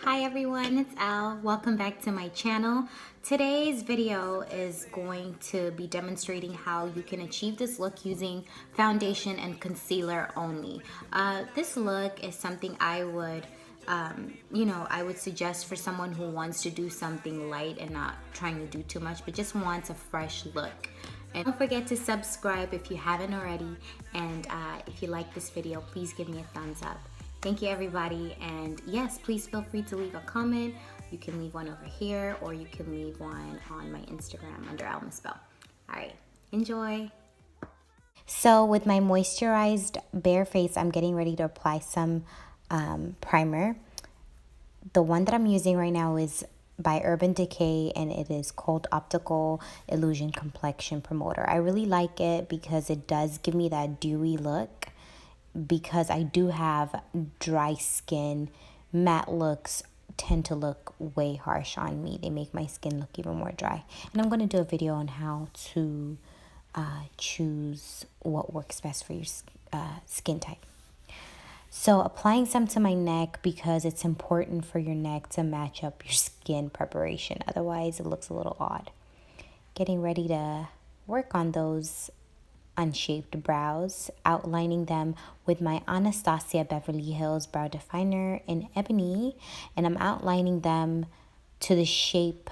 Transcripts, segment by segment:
Hi everyone, it's Al. Welcome back to my channel. Today's video is going to be demonstrating how you can achieve this look using foundation and concealer only. This look is something I would I would suggest for someone who wants to do something light and not trying to do too much, but just wants a fresh look. And don't forget to subscribe if you haven't already. And if you like this video, please give me a thumbs up. Thank you everybody, and yes, please feel free to leave a comment. You can leave one over here or you can leave one on my Instagram under Almisbell. Alright, enjoy. So with my moisturized bare face, I'm getting ready to apply some primer. The one that I'm using right now is by Decay, and it is called Optical Illusion Complexion Promoter. I really like it because it does give me that dewy look. Because I do have dry skin, matte looks tend to look way harsh on me. They make my skin look even more dry. And I'm going to do a video on how to choose what works best for your skin type. So applying some to my neck because it's important for your neck to match up your skin preparation. Otherwise, it looks a little odd. Getting ready to work on those unshaped brows, outlining them with my Anastasia Beverly Hills brow definer in Ebony, and I'm outlining them to the shape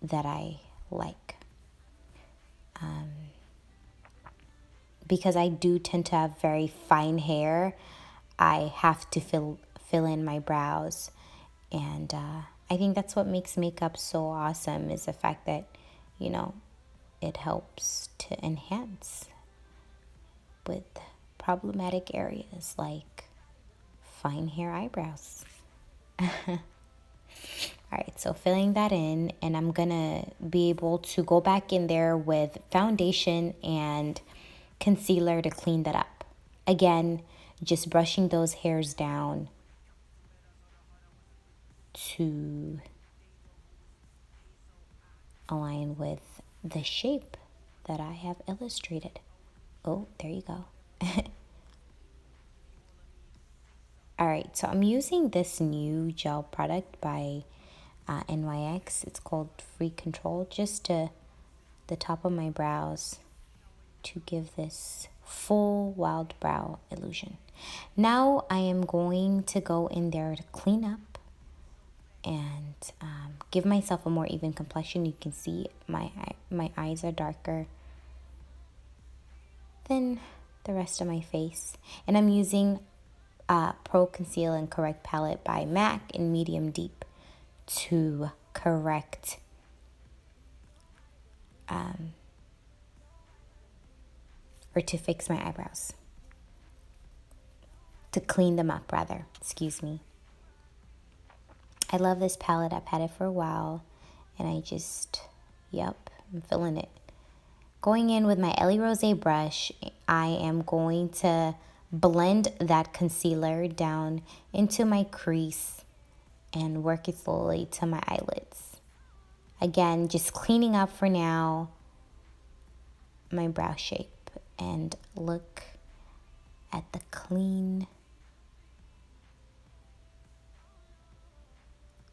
that I like. Because I do tend to have very fine hair, I have to fill in my brows, and I think that's what makes makeup so awesome, is the fact that, you know, it helps to enhance with problematic areas like fine hair eyebrows. Alright, so filling that in, and I'm gonna be able to go back in there with foundation and concealer to clean that up. Again, just brushing those hairs down to align with the shape that I have illustrated. Oh, there you go. Alright, so I'm using this new gel product by NYX. It's called Free Control, just to the top of my brows to give this full wild brow illusion. Now I am going to go in there to clean up and give myself a more even complexion. You can see my eyes are darker than the rest of my face, and I'm using Pro Conceal and Correct Palette by MAC in medium deep to correct or to fix my eyebrows, to clean them up rather, excuse me. I love this palette. I've had it for a while, and I just, yep, I'm feeling it. Going in with my EllieRosé brush, I am going to blend that concealer down into my crease and work it slowly to my eyelids. Again, just cleaning up for now my brow shape, and look at the clean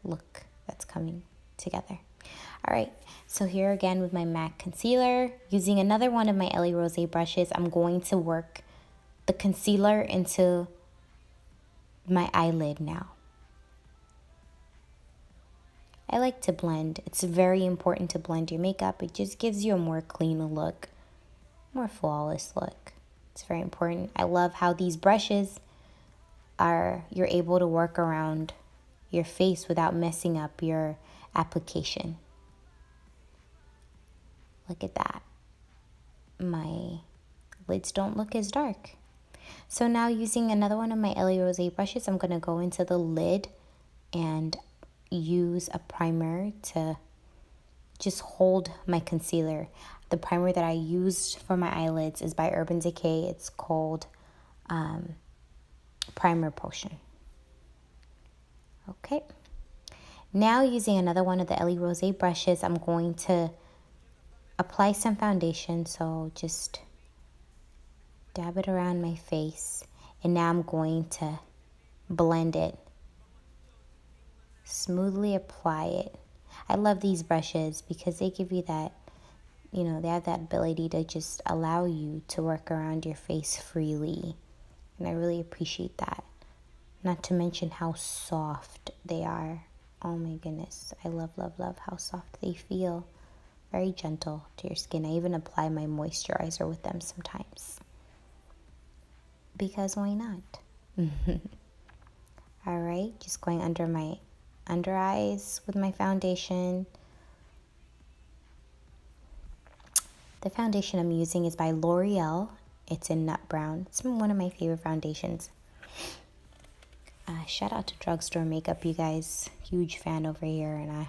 look that's coming together. Alright, so here again with my MAC concealer, using another one of my EllieRosé brushes, I'm going to work the concealer into my eyelid now. I like to blend. It's very important to blend your makeup. It just gives you a more clean look, more flawless look. It's very important. I love how these brushes you're able to work around your face without messing up your application. Look at that. My lids don't look as dark. So now, using another one of my EllieRosé brushes, I'm going to go into the lid and use a primer to just hold my concealer. The primer that I used for my eyelids is by Decay. It's called Primer Potion. Okay. Now, using another one of the EllieRosé brushes, I'm going to apply some foundation. So just dab it around my face, and now I'm going to blend it smoothly apply it. I love these brushes because they give you that, you know, they have that ability to just allow you to work around your face freely. And I really appreciate that. Not to mention how soft they are. Oh my goodness. I love, love, love how soft they feel. Very gentle to your skin. I even apply my moisturizer with them sometimes. Because why not? Alright, just going under my under eyes with my foundation. The foundation I'm using is by L'Oreal. It's in Nut Brown. It's one of my favorite foundations. Shout out to drugstore makeup, you guys. Huge fan over here, and I'm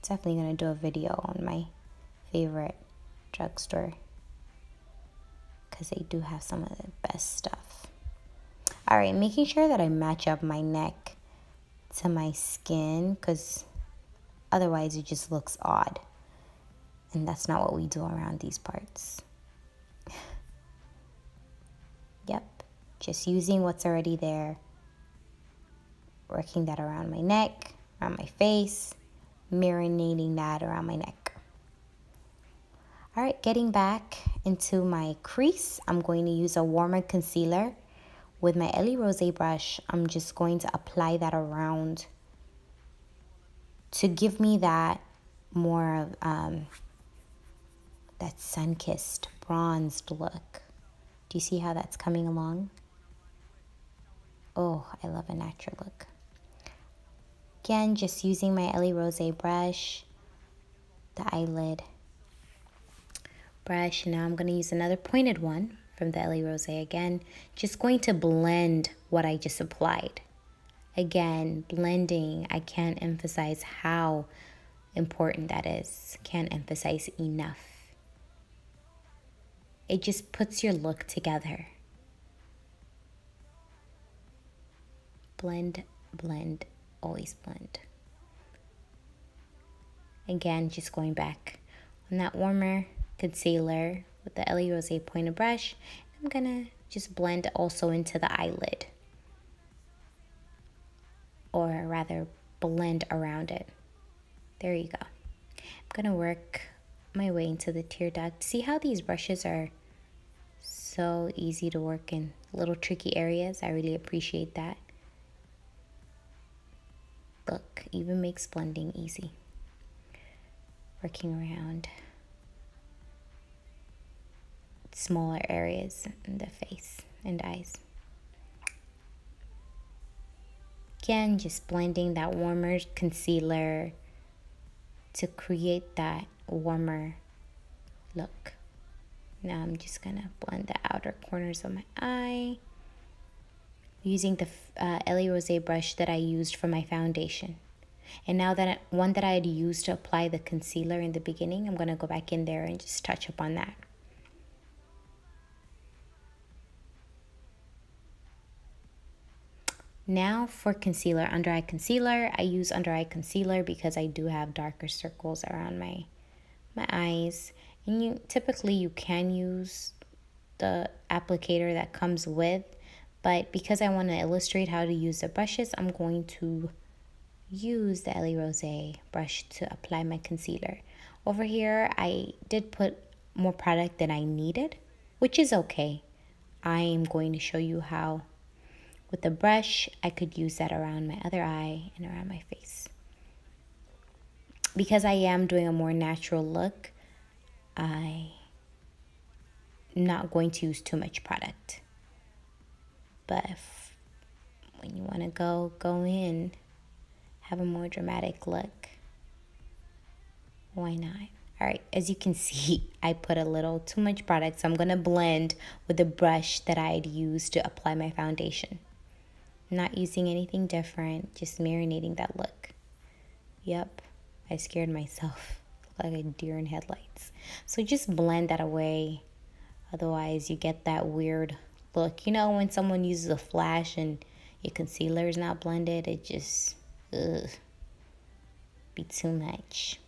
definitely going to do a video on my favorite drugstore because they do have some of the best stuff. Alright, making sure that I match up my neck to my skin because otherwise it just looks odd. And that's not what we do around these parts. Yep, just using what's already there. Working that around my neck, around my face, marinating that around my neck. All right, getting back into my crease, I'm going to use a warmer concealer. With my EllieRosé brush, I'm just going to apply that around to give me that more of that sun-kissed, bronzed look. Do you see how that's coming along? Oh, I love a natural look. Again, just using my EllieRosé brush, the eyelid brush. Now I'm going to use another pointed one from the EllieRosé again. Just going to blend what I just applied. Again, blending, I can't emphasize how important that is. Can't emphasize enough. It just puts your look together. Blend, blend, always blend. Again, just going back on that warmer concealer with the EllieRosé pointed brush. I'm gonna just blend also into the eyelid, or rather blend around it. There you go. I'm gonna work my way into the tear duct. See how these brushes are so easy to work in little tricky areas? I really appreciate that. Look, even makes blending easy. Working around smaller areas in the face and eyes. Again, just blending that warmer concealer to create that warmer look. Now I'm just gonna blend the outer corners of my eye using the EllieRosé brush that I used for my foundation. And now that one that I had used to apply the concealer in the beginning, I'm gonna go back in there and just touch up on that. Now for concealer, under eye concealer, I use under eye concealer because I do have darker circles around my eyes. And typically you can use the applicator that comes with, but because I want to illustrate how to use the brushes, I'm going to use the EllieRosé brush to apply my concealer. Over here, I did put more product than I needed, which is okay. I am going to show you how with the brush, I could use that around my other eye and around my face. Because I am doing a more natural look, I'm not going to use too much product. But when you want to go in, have a more dramatic look, why not? All right, as you can see, I put a little too much product, so I'm going to blend with the brush that I had used to apply my foundation. Not using anything different, just marinating that look. Yep, I scared myself like a deer in headlights. So just blend that away. Otherwise, you get that weird look. You know when someone uses a flash and your concealer is not blended, it just, be too much.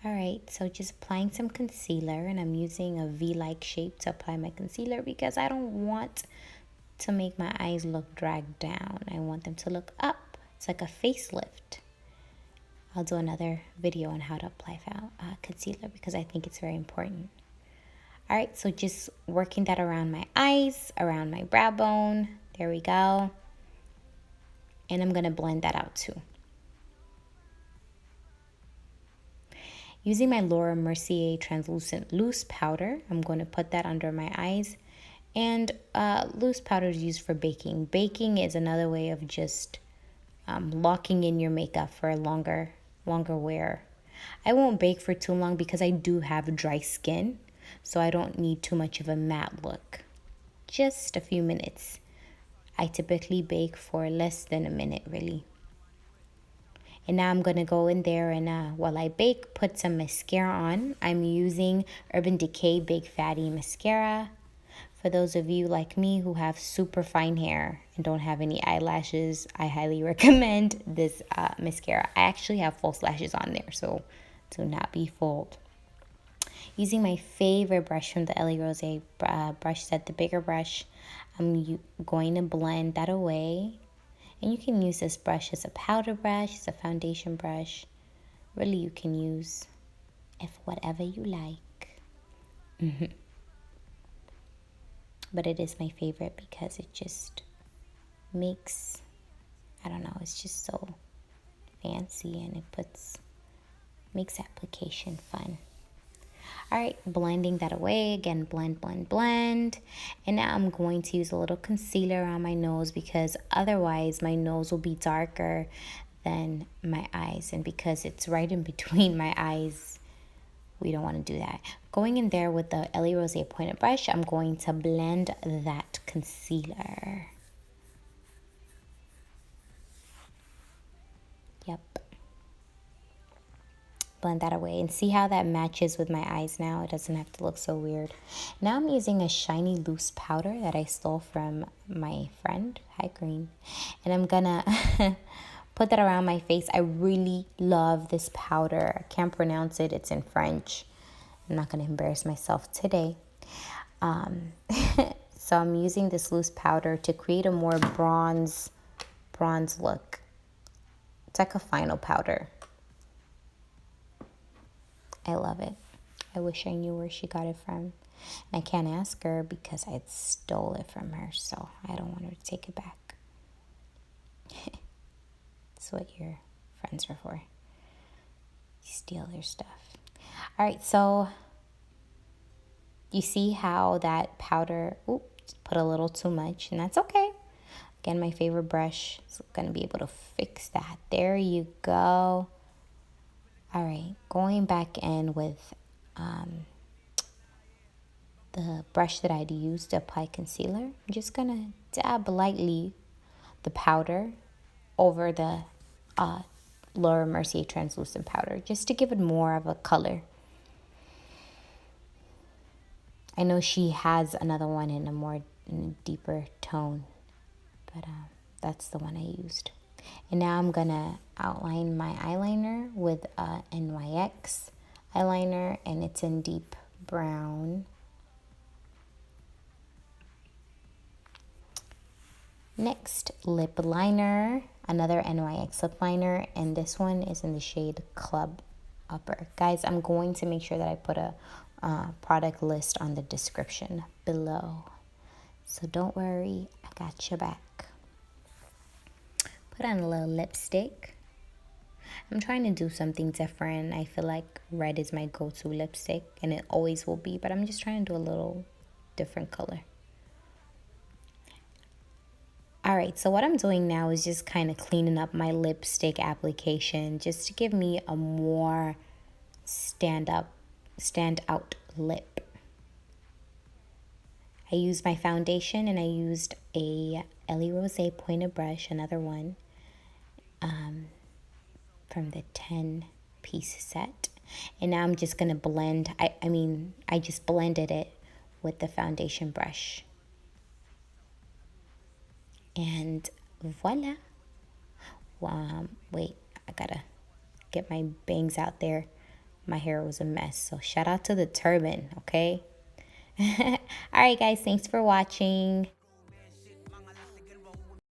All right, so just applying some concealer, and I'm using a V-like shape to apply my concealer because I don't want to make my eyes look dragged down. I want them to look up It's like a facelift. I'll do another video on how to apply concealer because I think it's very important. All right, so just working that around my eyes, around my brow bone. There we go. And I'm gonna blend that out too. Using my Laura Mercier translucent loose powder, I'm going to put that under my eyes. And loose powder is used for baking. Baking is another way of just locking in your makeup for a longer wear. I won't bake for too long because I do have dry skin, so I don't need too much of a matte look. Just a few minutes. I typically bake for less than a minute, really. And now I'm going to go in there and while I bake, put some mascara on. I'm using Urban Decay Big Fatty Mascara. For those of you like me who have super fine hair and don't have any eyelashes, I highly recommend this mascara. I actually have false lashes on there, so do not be fooled. Using my favorite brush from the EllieRosé brush set, the bigger brush, I'm going to blend that away. And you can use this brush as a powder brush, as a foundation brush. Really, you can use whatever you like. But it is my favorite because it just makes, I don't know, it's just so fancy and it makes application fun. All right, blending that away. Again, blend, blend, blend. And now I'm going to use a little concealer on my nose because otherwise my nose will be darker than my eyes. And because it's right in between my eyes, we don't want to do that. Going in there with the EllieRosé pointed brush, I'm going to blend that concealer. Yep. Blend that away and see how that matches with my eyes now. It doesn't have to look so weird. Now I'm using a shiny loose powder that I stole from my friend, Hi Green. And I'm gonna put that around my face. I really love this powder. I can't pronounce it. It's in French. I'm not gonna embarrass myself today. So I'm using this loose powder to create a more bronze look. It's like a final powder. I love it. I wish I knew where she got it from. And I can't ask her because I stole it from her, so I don't want her to take it back. That's what your friends are for. You steal their stuff. All right, so you see how that powder, oops, put a little too much, and that's okay. Again, my favorite brush is going to be able to fix that. There you go. All right, going back in with the brush that I'd used to apply concealer. I'm just gonna dab lightly the powder over the Laura Mercier translucent powder, just to give it more of a color. I know she has another one in a deeper tone, but that's the one I used. And now I'm gonna outline my eyeliner with NYX eyeliner, and it's in deep brown. Next, lip liner, another NYX lip liner, and this one is in the shade Club Upper. Guys, I'm going to make sure that I put a product list on the description below, so don't worry, I got your back. Put on a little lipstick. I'm trying to do something different. I feel like red is my go-to lipstick, and it always will be, but I'm just trying to do a little different color. All right, so what I'm doing now is just kind of cleaning up my lipstick application just to give me a more stand out lip. I used my foundation and I used a EllieRosé pointed brush, another one, from the 10-piece set. And now I'm just gonna blend, I just blended it with the foundation brush. And voila. Wait, I gotta get my bangs out there. My hair was a mess, so shout out to the turban, okay? All right, guys, thanks for watching.